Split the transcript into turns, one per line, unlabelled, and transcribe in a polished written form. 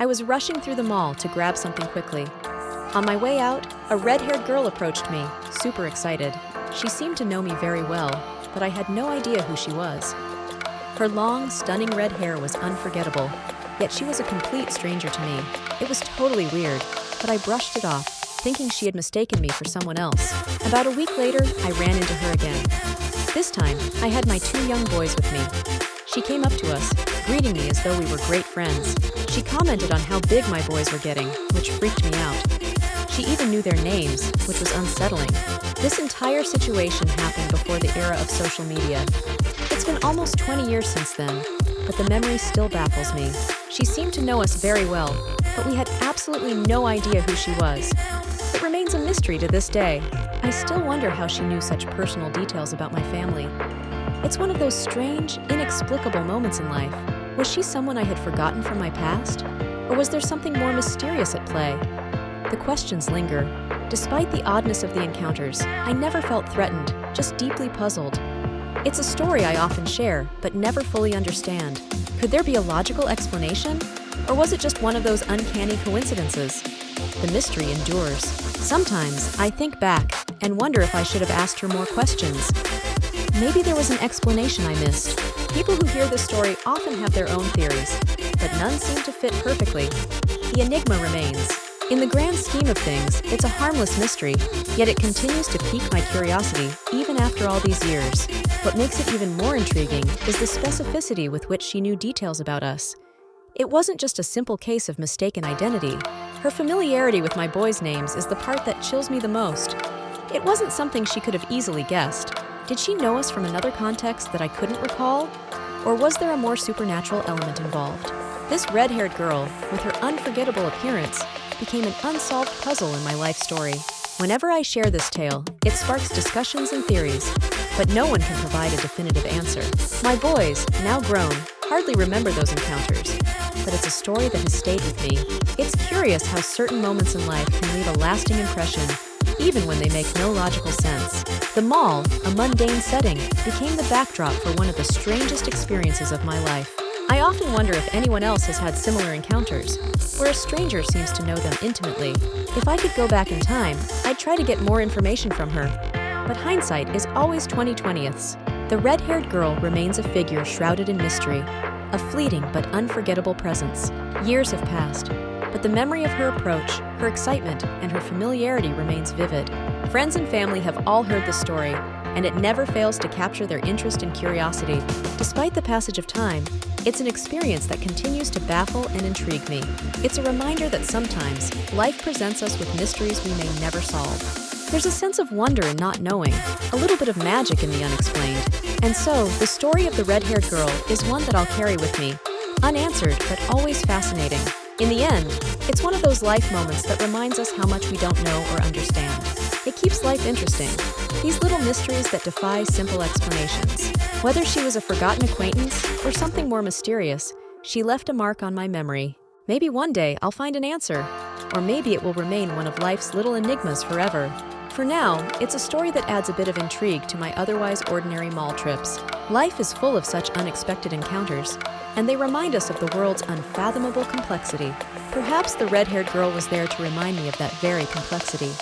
I was rushing through the mall to grab something quickly. On my way out, a red-haired girl approached me, super excited. She seemed to know me very well, but I had no idea who she was. Her long, stunning red hair was unforgettable, yet she was a complete stranger to me. It was totally weird, but I brushed it off, thinking she had mistaken me for someone else. About a week later, I ran into her again. This time, I had my 2 young boys with me. She came up to us, greeting me as though we were great friends. She commented on how big my boys were getting, which freaked me out. She even knew their names, which was unsettling. This entire situation happened before the era of social media. It's been almost 20 years since then, but the memory still baffles me. She seemed to know us very well, but we had absolutely no idea who she was. It remains a mystery to this day. I still wonder how she knew such personal details about my family. It's one of those strange, inexplicable moments in life. Was she someone I had forgotten from my past? Or was there something more mysterious at play? The questions linger. Despite the oddness of the encounters, I never felt threatened, just deeply puzzled. It's a story I often share, but never fully understand. Could there be a logical explanation? Or was it just one of those uncanny coincidences? The mystery endures. Sometimes I think back and wonder if I should have asked her more questions. Maybe there was an explanation I missed. People who hear this story often have their own theories, but none seem to fit perfectly. The enigma remains. In the grand scheme of things, it's a harmless mystery, yet it continues to pique my curiosity even after all these years. What makes it even more intriguing is the specificity with which she knew details about us. It wasn't just a simple case of mistaken identity. Her familiarity with my boys' names is the part that chills me the most. It wasn't something she could have easily guessed. Did she know us from another context that I couldn't recall? Or was there a more supernatural element involved? This red-haired girl, with her unforgettable appearance, became an unsolved puzzle in my life story. Whenever I share this tale, it sparks discussions and theories, but no one can provide a definitive answer. My boys, now grown, hardly remember those encounters, but it's a story that has stayed with me. It's curious how certain moments in life can leave a lasting impression, even when they make no logical sense. The mall, a mundane setting, became the backdrop for one of the strangest experiences of my life. I often wonder if anyone else has had similar encounters, where a stranger seems to know them intimately. If I could go back in time, I'd try to get more information from her. But hindsight is always 20/20ths. The red-haired girl remains a figure shrouded in mystery, a fleeting but unforgettable presence. Years have passed, but the memory of her approach, her excitement, and her familiarity remains vivid. Friends and family have all heard the story, and it never fails to capture their interest and curiosity. Despite the passage of time, it's an experience that continues to baffle and intrigue me. It's a reminder that sometimes life presents us with mysteries we may never solve. There's a sense of wonder in not knowing, a little bit of magic in the unexplained. And so, the story of the red-haired girl is one that I'll carry with me, unanswered but always fascinating. In the end, it's one of those life moments that reminds us how much we don't know or understand. It keeps life interesting. These little mysteries that defy simple explanations. Whether she was a forgotten acquaintance or something more mysterious, she left a mark on my memory. Maybe one day I'll find an answer, or maybe it will remain one of life's little enigmas forever. For now, it's a story that adds a bit of intrigue to my otherwise ordinary mall trips. Life is full of such unexpected encounters, and they remind us of the world's unfathomable complexity. Perhaps the red-haired girl was there to remind me of that very complexity.